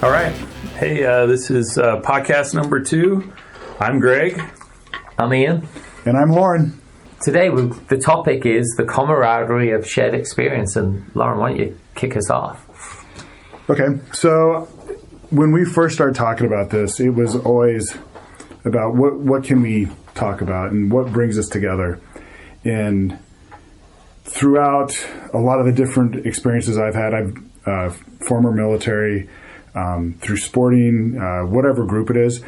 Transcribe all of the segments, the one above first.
All right. Hey, this is podcast number 2. I'm Greg. I'm Ian. And I'm Lauren. Today, the topic is the camaraderie of shared experience. And Lauren, why don't you kick us off? Okay, so when we first started talking about this, it was always about what can we talk about and what brings us together. And throughout a lot of the different experiences I've had, I've former military, through sporting, whatever group it is,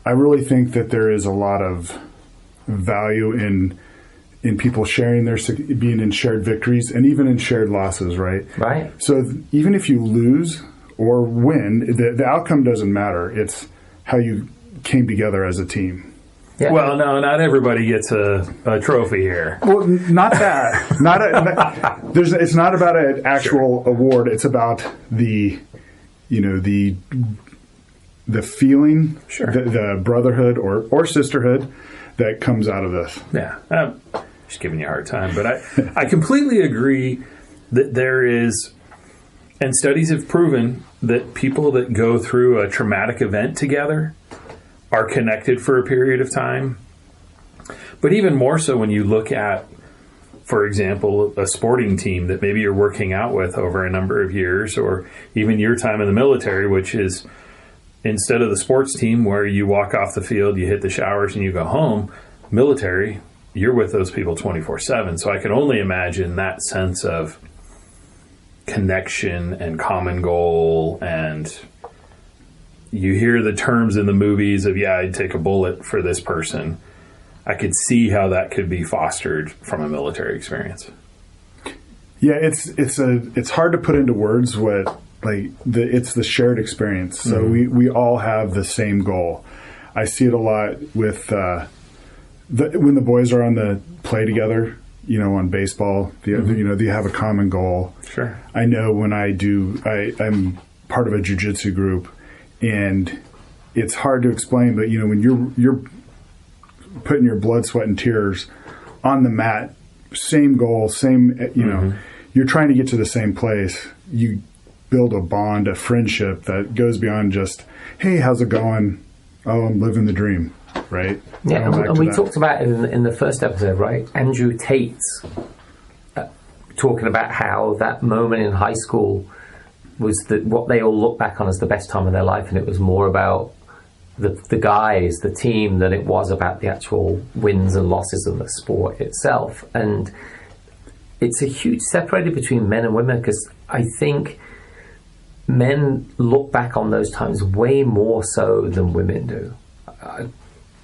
I really think that there is a lot of value in people sharing being in shared victories and even in shared losses, right? Right. So even if you lose or win, the outcome doesn't matter. It's how you came together as a team. Yeah. Well, no, not everybody gets a trophy here. Well, not that. It's not about an actual award. It's about the feeling, the brotherhood or sisterhood that comes out of this. Yeah, just giving you a hard time, but I completely agree that there is, and studies have proven that people that go through a traumatic event together are connected for a period of time. But even more so when you look at, for example, a sporting team that maybe you're working out with over a number of years, or even your time in the military, which is instead of the sports team where you walk off the field, you hit the showers and you go home, military, you're with those people 24/7. So I can only imagine that sense of connection and common goal, and you hear the terms in the movies of, yeah, I'd take a bullet for this person. I could see how that could be fostered from a military experience. Yeah, it's hard to put into words what it's the shared experience. So we all have the same goal. I see it a lot with when the boys are on the play together. On baseball, they have a common goal. Sure. I know when I'm part of a jiu-jitsu group, and it's hard to explain, but when you're putting your blood, sweat, and tears on the mat, same goal, same, you're trying to get to the same place. You build a bond, a friendship that goes beyond just, hey, how's it going? Oh, I'm living the dream, right? Yeah, and we talked about it in the first episode, right? Andrew Tate's talking about how that moment in high school was what they all look back on as the best time of their life, and it was more about the guys, the team, than it was about the actual wins and losses of the sport itself. And it's a huge separator between men and women, because I think men look back on those times way more so than women do.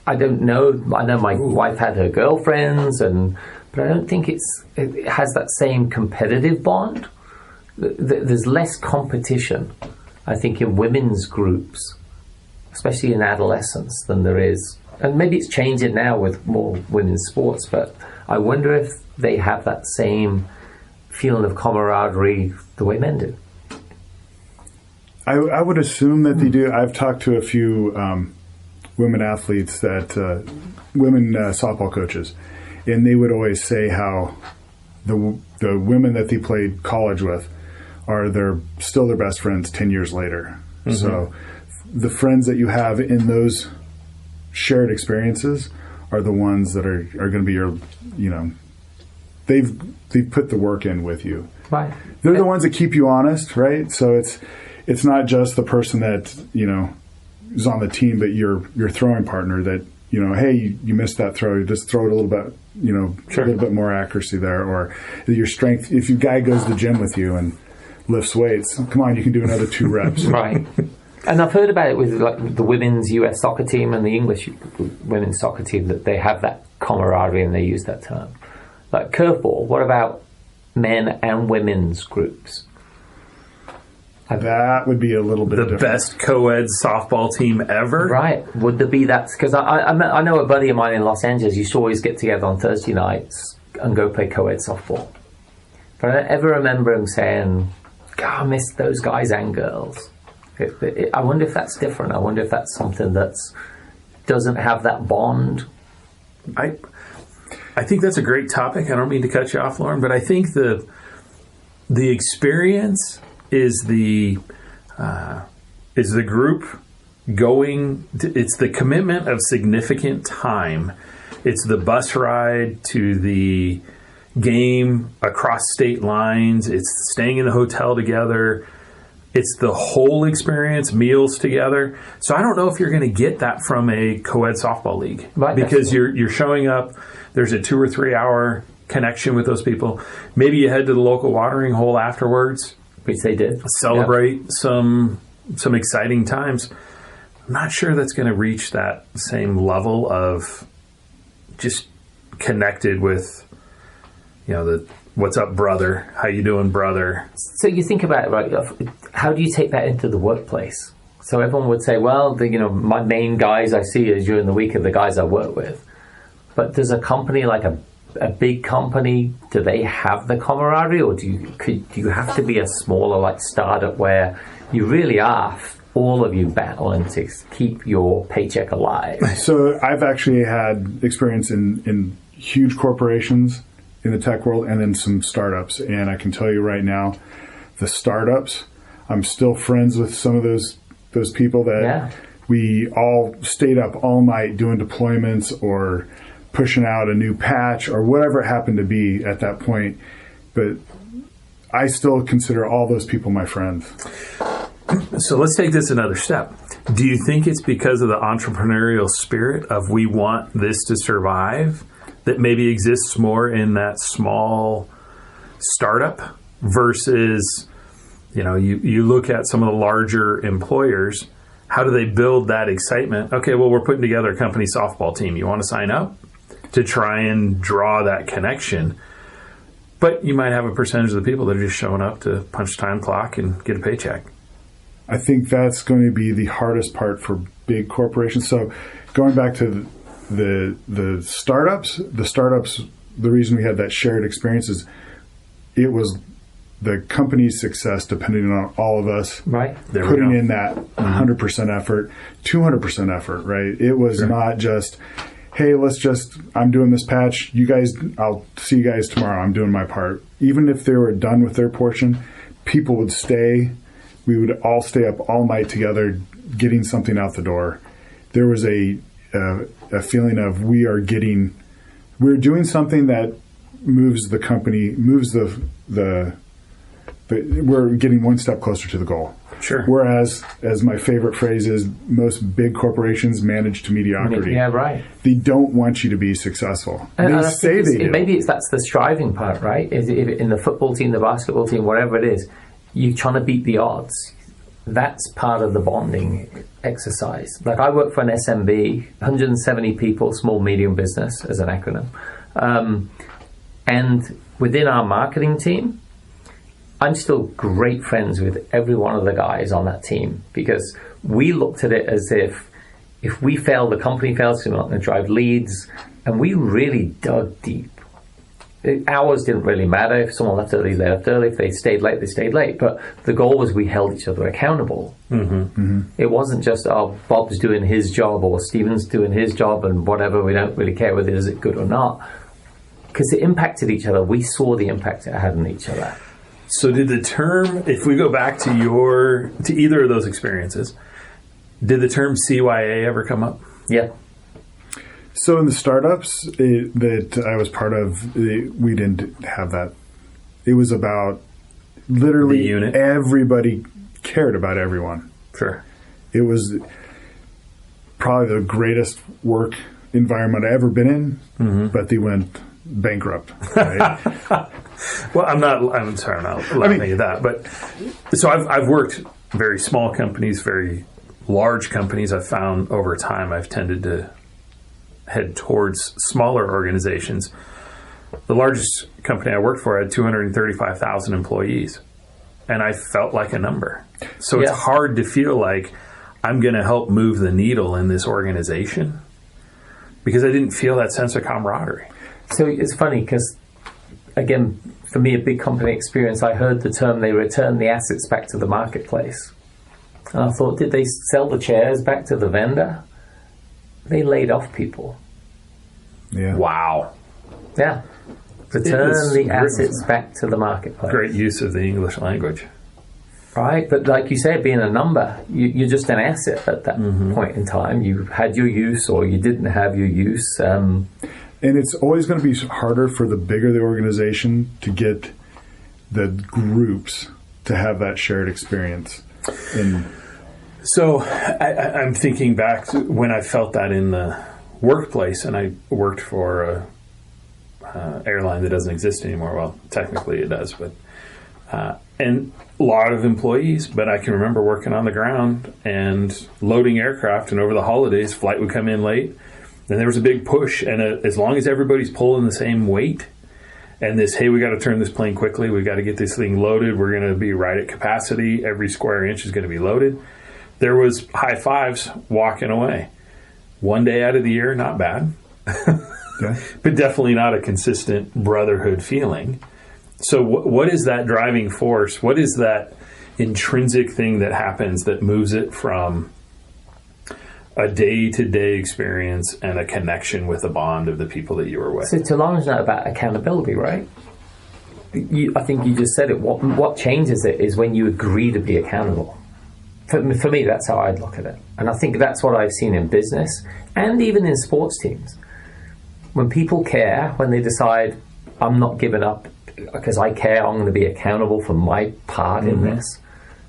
I don't know. I know my wife had her girlfriends, but I don't think it has that same competitive bond. There's less competition, I think, in women's groups, especially in adolescence, than there is. And maybe it's changing now with more women's sports, but I wonder if they have that same feeling of camaraderie the way men do. I would assume that they do. I've talked to a few women athletes, women softball coaches, and they would always say how the women that they played college with are still their best friends 10 years later. Mm-hmm. So the friends that you have in those shared experiences are the ones that are going to be your, they've put the work in with you. Right. They're the ones that keep you honest, right? So it's not just the person that, is on the team, but your throwing partner that, hey, you missed that throw, just throw it a little bit, Sure. a little bit more accuracy there. Or your strength, if your guy goes to the gym with you and lifts weights, come on, you can do another 2 reps. Right. And I've heard about it with the women's US soccer team and the English women's soccer team, that they have that camaraderie and they use that term. Like curveball, what about men and women's groups? That would be a little bit different. The best co-ed softball team ever? Right. Would there be that? Because I know a buddy of mine in Los Angeles used to always get together on Thursday nights and go play co-ed softball. But I don't ever remember him saying, God, I miss those guys and girls. I wonder if that's different. I wonder if that's something that doesn't have that bond. I think that's a great topic. I don't mean to cut you off, Lauren, but I think the experience is the is the group going, it's the commitment of significant time. It's the bus ride to the game across state lines. It's staying in the hotel together. It's the whole experience, meals together. So I don't know if you're going to get that from a co-ed softball league, right, because you're showing up. There's a 2 or 3 hour connection with those people. Maybe you head to the local watering hole afterwards. Which they did. Celebrate some exciting times. I'm not sure that's going to reach that same level of just connected with, the what's up, brother? How you doing, brother? So you think about it, right? How do you take that into the workplace? So everyone would say, well, my main guys I see during the week are the guys I work with. But does a company like a big company, do they have the camaraderie, or do you have to be a smaller like startup where you really are all of you battling to keep your paycheck alive? So I've actually had experience in huge corporations in the tech world and then some startups. And I can tell you right now, the startups, I'm still friends with some of those people that we all stayed up all night doing deployments or pushing out a new patch or whatever it happened to be at that point. But I still consider all those people my friends. So let's take this another step. Do you think it's because of the entrepreneurial spirit of we want this to survive that maybe exists more in that small startup versus, you look at some of the larger employers, how do they build that excitement? Okay, well, we're putting together a company softball team. You want to sign up? To try and draw that connection. But you might have a percentage of the people that are just showing up to punch time clock and get a paycheck. I think that's going to be the hardest part for big corporations. So going back to the startups, the reason we had that shared experience is it was the company's success depending on all of us putting in that 100% effort, 200% effort, right? It was not just, hey, I'm doing this patch. You guys, I'll see you guys tomorrow. I'm doing my part. Even if they were done with their portion, people would stay. We would all stay up all night together, getting something out the door. There was a feeling of we're doing something that moves the company, we're getting one step closer to the goal. Sure. Whereas, as my favorite phrase is, most big corporations manage to mediocrity. Yeah, right. They don't want you to be successful. And they say they do. Maybe that's the striving part, right? If in the football team, the basketball team, whatever it is, you're trying to beat the odds. That's part of the bonding exercise. Like I work for an SMB, 170 people, small medium business as an acronym. And within our marketing team, I'm still great friends with every one of the guys on that team because we looked at it as if we fail, the company fails, we're not going to drive leads. And we really dug deep. Hours didn't really matter. If someone left early, they left early. If they stayed late, they stayed late. But the goal was we held each other accountable. It wasn't just, Bob's doing his job or Steven's doing his job and whatever. We don't really care whether is it good or not. Because it impacted each other. We saw the impact it had on each other. So did the term, if we go back to either of those experiences, did the term CYA ever come up? Yeah. So in the startups that I was part of, we didn't have that. It was about literally everybody cared about everyone. Sure. It was probably the greatest work environment I've ever been in, but they went bankrupt. Right? Well, I'm sorry, I'm not laughing at that. But so I've worked very small companies, very large companies. I've found over time I've tended to head towards smaller organizations. The largest company I worked for had 235,000 employees, and I felt like a number. So it's hard to feel like I'm going to help move the needle in this organization because I didn't feel that sense of camaraderie. So it's funny because, again, for me, a big company experience, I heard the term they return the assets back to the marketplace. And I thought, did they sell the chairs back to the vendor? They laid off people. Yeah. Wow. Yeah. Return the assets back to the marketplace. Great use of the English language. Right, but like you said, being a number, you're just an asset at that point in time. You had your use or you didn't have your use. And it's always going to be harder for the bigger the organization to get the groups to have that shared experience. So I'm thinking back to when I felt that in the workplace, and I worked for a airline that doesn't exist anymore. Well, technically it does, but and a lot of employees, but I can remember working on the ground and loading aircraft, and over the holidays, flight would come in late, and there was a big push, and as long as everybody's pulling the same weight, and this, hey, we got to turn this plane quickly, we got to get this thing loaded, we're going to be right at capacity, every square inch is going to be loaded. There was high fives walking away. One day out of the year, not bad, but definitely not a consistent brotherhood feeling. So what is that driving force? What is that intrinsic thing that happens that moves it from a day-to-day experience and a connection with a bond of the people that you were with? So to Lauren's note about accountability, right? I think you just said it. What changes it is when you agree to be accountable. For me, that's how I'd look at it. And I think that's what I've seen in business and even in sports teams. When people care, when they decide, I'm not giving up because I care, I'm going to be accountable for my part in this.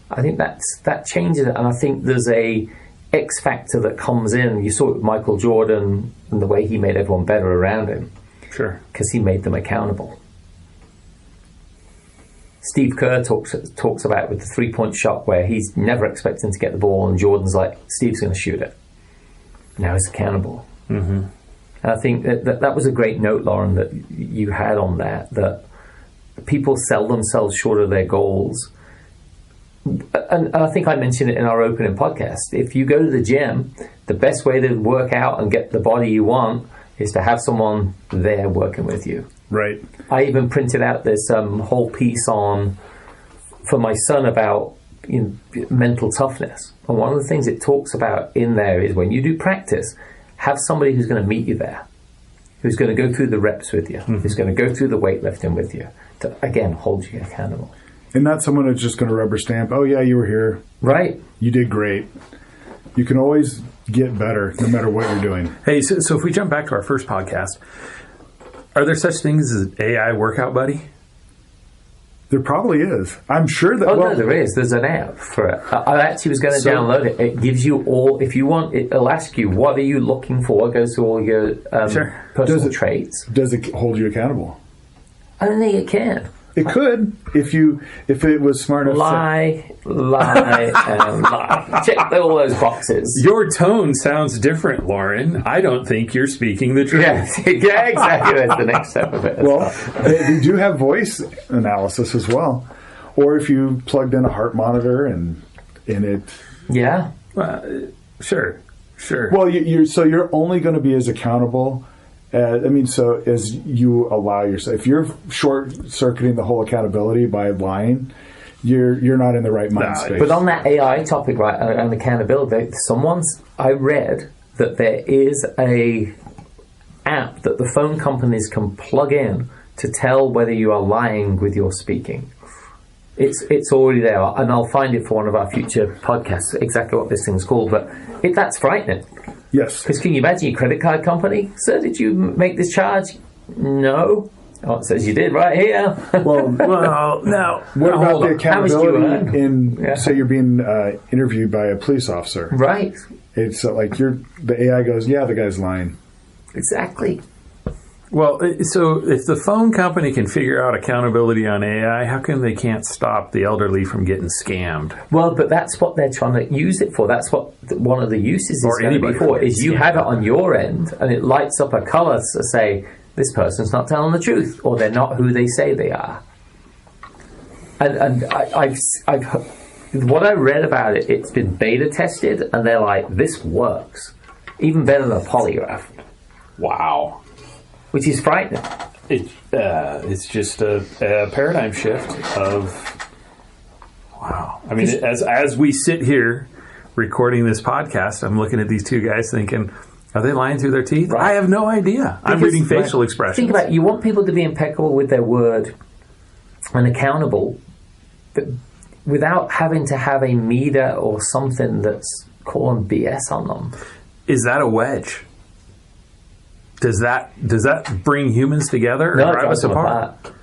I think that changes it. And I think there's a X factor that comes in. You saw it with Michael Jordan and the way he made everyone better around him. Sure. Because he made them accountable. Steve Kerr talks about with the three-point shot where he's never expecting to get the ball, and Jordan's like, Steve's going to shoot it. Now he's accountable. And I think that was a great note, Lauren, that you had on that people sell themselves short of their goals. And I think I mentioned it in our opening podcast. If you go to the gym, the best way to work out and get the body you want is to have someone there working with you. Right. I even printed out this whole piece for my son about mental toughness. And one of the things it talks about in there is when you do practice, have somebody who's going to meet you there, who's going to go through the reps with you, who's going to go through the weightlifting with you, to, again, hold you accountable. And not someone who's just going to rubber stamp, oh, yeah, you were here. Right. You did great. You can always get better no matter what you're doing. Hey, so if we jump back to our first podcast, are there such things as AI workout buddy? There probably is. I'm sure that... no, there is. There's an app for it. I actually was going to download it. It gives you all... If you want, it'll ask you, what are you looking for? It goes through all your personal traits. Does it hold you accountable? I don't think it can. It could, if it was smart enough. Lie, and lie. Check all those boxes. Your tone sounds different, Lauren. I don't think you're speaking the truth. Yeah, exactly. That's the next step of it. Well, they do have voice analysis as well. Or if you plugged in a heart monitor and in it. Yeah. Sure. Well, you're only going to be as accountable. So as you allow yourself, if you're short-circuiting the whole accountability by lying, you're not in the right mind space. But on that AI topic, right, and accountability, I read that there is a app that the phone companies can plug in to tell whether you are lying with your speaking. It's already there, and I'll find it for one of our future podcasts, exactly what this thing's called, but that's frightening. Yes. Because can you imagine your credit card company? Sir, did you make this charge? No. Oh, it says you did right here. Well, now, what about the accountability in, say you're being interviewed by a police officer? Right. It's like the AI goes, yeah, the guy's lying. Exactly. Well, so if the phone company can figure out accountability on AI, how come they can't stop the elderly from getting scammed? Well, but that's what they're trying to use it for. That's what one of the uses is going to be for. Is you have it on your end, and it lights up a color to say, this person's not telling the truth, or they're not who they say they are. And I've what I read about it, it's been beta tested, and they're like, this works. Even better than a polygraph. Wow. Which is frightening. It's just a paradigm shift of, wow. I mean, as we sit here recording this podcast, I'm looking at these two guys thinking, are they lying through their teeth? Right. I have no idea. I'm reading facial expressions. Think about it. You want people to be impeccable with their word and accountable. But without having to have a meter or something that's calling BS on them. Is that a wedge? Does that bring humans together or No, it drive drives us them apart?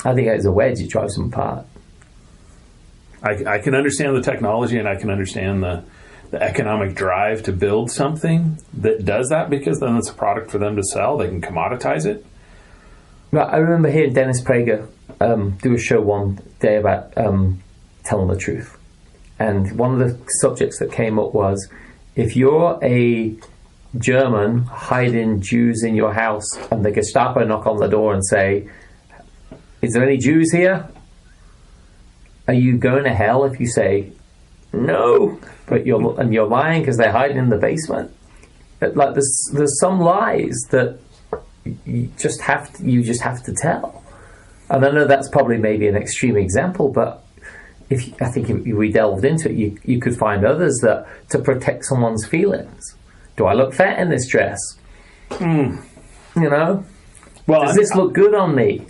I think it's a wedge. It drives them apart. I can understand the technology, and I can understand the economic drive to build something that does that, because then it's a product for them to sell. They can commoditize it. Right, I remember hearing Dennis Prager do a show one day about telling the truth. And one of the subjects that came up was, if you're a German hiding Jews in your house and the Gestapo knock on the door and say, is there any Jews here? Are you going to hell if you say no, but you're lying because they're hiding in the basement? Like there's some lies that you just have to tell. And I know that's probably maybe an extreme example, but if we delved into it, you could find others that to protect someone's feelings. Do I look fat in this dress? You know, Well, does this look good on me?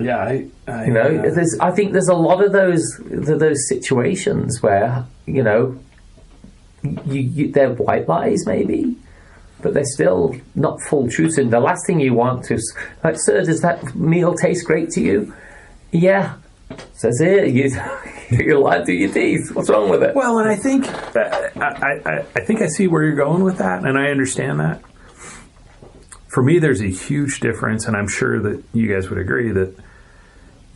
Yeah, I think there's a lot of those situations where they're white lies maybe, but they're still not full truths. And the last thing you want to, like, sir, does that meal taste great to you? Yeah, says here you're lying through your teeth. What's wrong with it? Well, and I think I think I see where you're going with that, and I understand that. For me, there's a huge difference, and I'm sure that you guys would agree that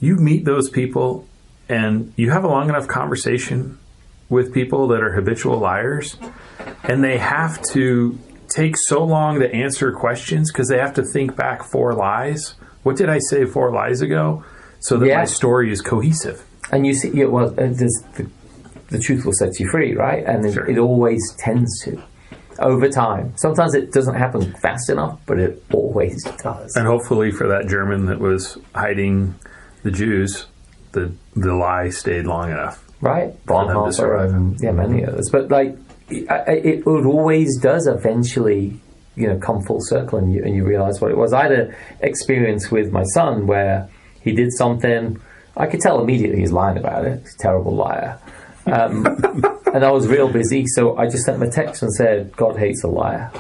you meet those people and you have a long enough conversation with people that are habitual liars, and they have to take so long to answer questions because they have to think back 4 lies. What did I say 4 lies ago? So that my story is cohesive. And you see, the truth will set you free, right? And it always tends to. Over time. Sometimes it doesn't happen fast enough, but it always does. And hopefully for that German that was hiding the Jews, the lie stayed long enough. Right? Bonhoeffer and many others. But like, it always does eventually, come full circle and you realize what it was. I had an experience with my son where he did something, I could tell immediately he's lying about it. He's a terrible liar. And I was real busy, so I just sent him a text and said, God hates a liar.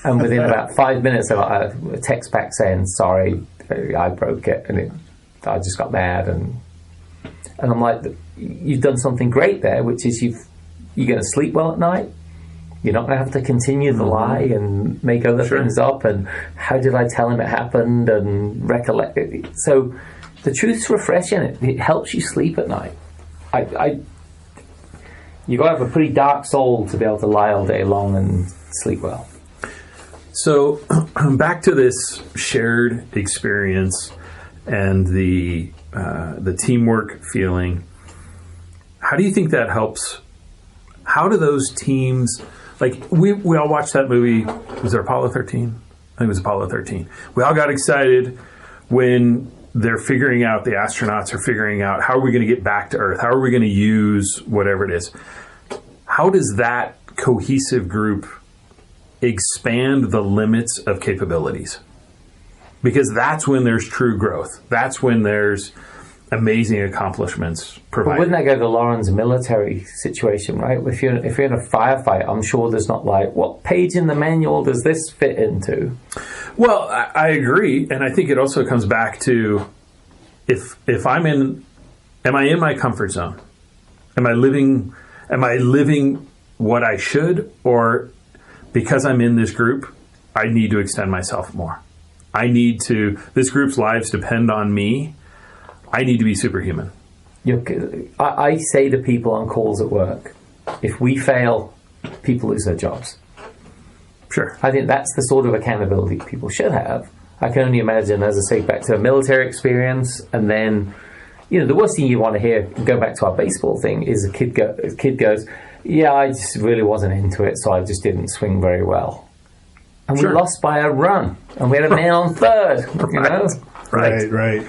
And within about 5 minutes, I got a text back saying, sorry, I broke it. And I just got mad. And I'm like, you've done something great there, which is you're going to sleep well at night. You're not going to have to continue the lie and make other things up. And how did I tell him it happened and recollect it? So the truth's refreshing. It helps you sleep at night. You've got to have a pretty dark soul to be able to lie all day long and sleep well. So back to this shared experience and the teamwork feeling. How do you think that helps? How do those teams, like we all watched that movie, was it Apollo 13? I think it was Apollo 13. We all got excited when they're figuring out, the astronauts are figuring out, how are we going to get back to Earth? How are we going to use whatever it is? How does that cohesive group expand the limits of capabilities? Because that's when there's true growth. That's when there's amazing accomplishments provided. But wouldn't that go to Lauren's military situation, right? If you're in a firefight, I'm sure there's not like, what page in the manual does this fit into? Well, I agree, and I think it also comes back to if am I in my comfort zone? Am I living what I should, or because I'm in this group, I need to extend myself more? This group's lives depend on me. I need to be superhuman. I say to people on calls at work, if we fail, people lose their jobs. Sure. I think that's the sort of accountability people should have. I can only imagine, as I say, back to a military experience, and then, the worst thing you want to hear, go back to our baseball thing, is a kid goes, yeah, I just really wasn't into it, so I just didn't swing very well. And we lost by a run, and we had a man on third, Right.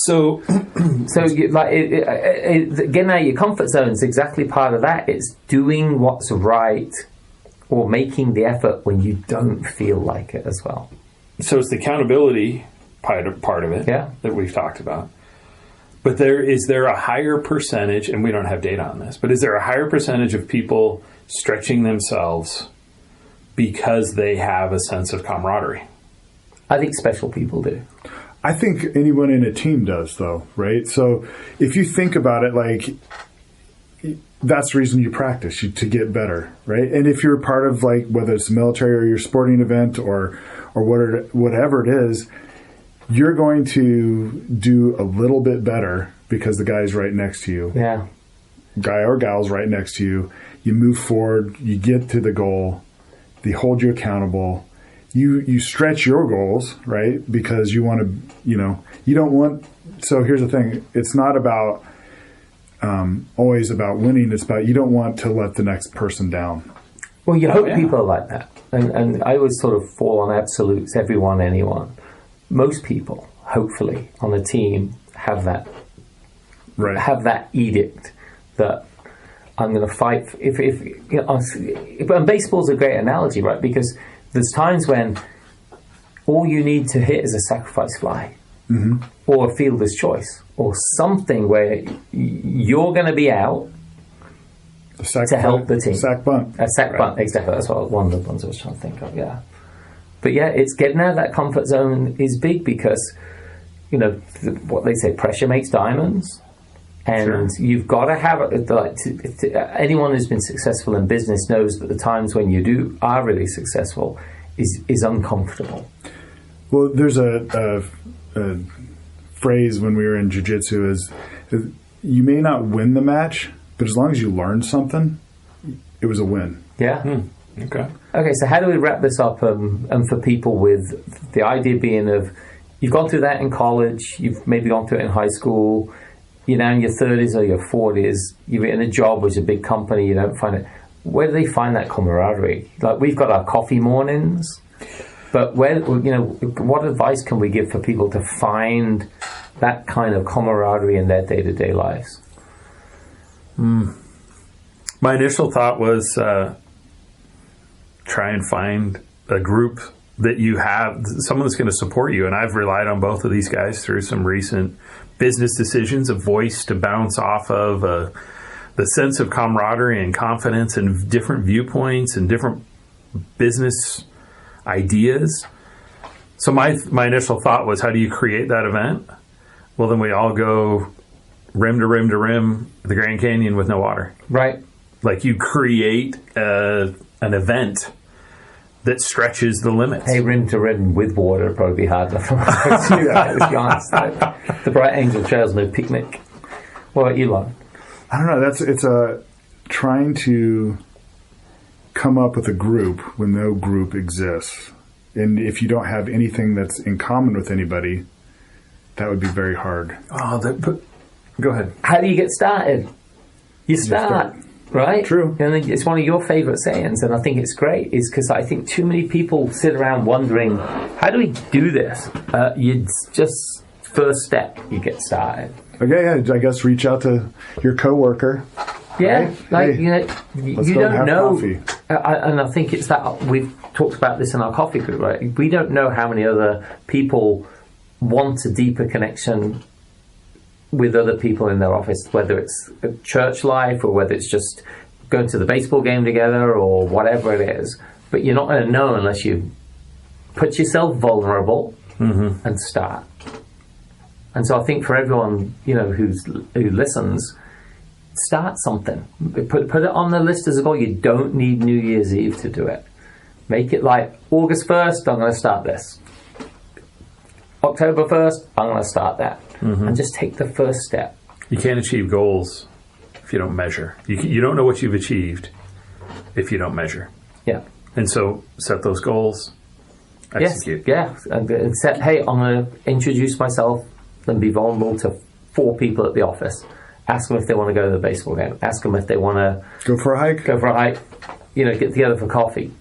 So getting out of your comfort zone is exactly part of that. It's doing what's right or making the effort when you don't feel like it as well. So it's the accountability part of it that we've talked about. But is there a higher percentage, and we don't have data on this, but is there a higher percentage of people stretching themselves because they have a sense of camaraderie? I think special people do. I think anyone in a team does, though, right? So if you think about it, like, that's the reason you practice, to get better, right? And if you're part of, like, whether it's military or your sporting event or whatever it is, you're going to do a little bit better because the guy's right next to you. Yeah. Guy or gal's right next to you. You move forward, you get to the goal, they hold you accountable. You stretch your goals, right? Because you want to, you don't want, so here's the thing. It's not about, always about winning. It's about, you don't want to let the next person down. Well, you hope people are like that. And I always sort of fall on absolutes, everyone, anyone. Most people, hopefully, on a team have that, right? Have that edict that I'm going to fight. And baseball's a great analogy, right? Because there's times when all you need to hit is a sacrifice fly, or a fielder's choice, or something where you're going to be out to help the team. Sack bunt. A sack bunt, exactly. That's one of the ones I was trying to think of, yeah. But yeah, it's getting out of that comfort zone is big because, what they say, pressure makes diamonds. And you've got to have, anyone who's been successful in business knows that the times when you are really successful is uncomfortable. Well, there's a phrase when we were in jiu-jitsu is you may not win the match, but as long as you learned something, it was a win. Yeah. Okay, so how do we wrap this up and for people with the idea being of, you've gone through that in college, you've maybe gone through it in high school, you're now in your 30s or your 40s, you're in a job which is a big company, you don't find it. Where do they find that camaraderie? Like, we've got our coffee mornings, but what advice can we give for people to find that kind of camaraderie in their day-to-day lives? My initial thought was try and find a group that you have, someone that's going to support you. And I've relied on both of these guys through some recent business decisions, a voice to bounce off of, the sense of camaraderie and confidence and different viewpoints and different business ideas. So my initial thought was, how do you create that event? Well, then we all go rim to rim to rim, the Grand Canyon with no water. Right. Like, you create an event that stretches the limits. Hey, rim to rim with water would probably be hard enough for us to do that, let's be honest. The Bright Angel Trail's no picnic. What about you, Lon? I don't know. It's trying to come up with a group when no group exists. And if you don't have anything that's in common with anybody, that would be very hard. Go ahead. How do you get started? You start. Right? True. And it's one of your favorite sayings, and I think it's great, is because I think too many people sit around wondering, how do we do this? You just, first step, you get started. Okay, yeah, I guess reach out to your coworker. Yeah, right? like, hey, you don't know. Coffee. And I think it's that, we've talked about this in our coffee group, right? We don't know how many other people want a deeper connection with other people in their office, whether it's a church life or whether it's just going to the baseball game together or whatever it is. But you're not going to know unless you put yourself vulnerable and start. And so I think for everyone, who listens, start something. Put it on the list as a goal. You don't need New Year's Eve to do it. Make it like August 1st, I'm going to start this. October 1st, I'm going to start that. And just take the first step. You can't achieve goals if you don't measure. You don't know what you've achieved if you don't measure. Yeah. And so set those goals, execute. Yes, yeah. And set, hey, I'm going to introduce myself and be vulnerable to 4 people at the office. Ask them if they want to go to the baseball game. Ask them if they want to go for a hike. Get together for coffee.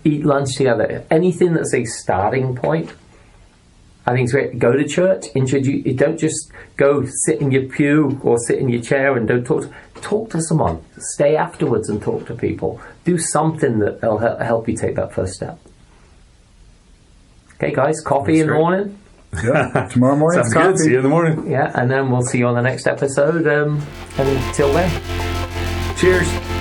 Eat lunch together. Anything that's a starting point, I think it's great. Go to church. Don't just go sit in your pew or sit in your chair and don't talk. Talk to someone. Stay afterwards and talk to people. Do something that'll help you take that first step. Okay, guys, coffee in the morning. Yeah. Tomorrow morning. Sounds good. See you in the morning. Yeah, and then we'll see you on the next episode. Until then. Cheers.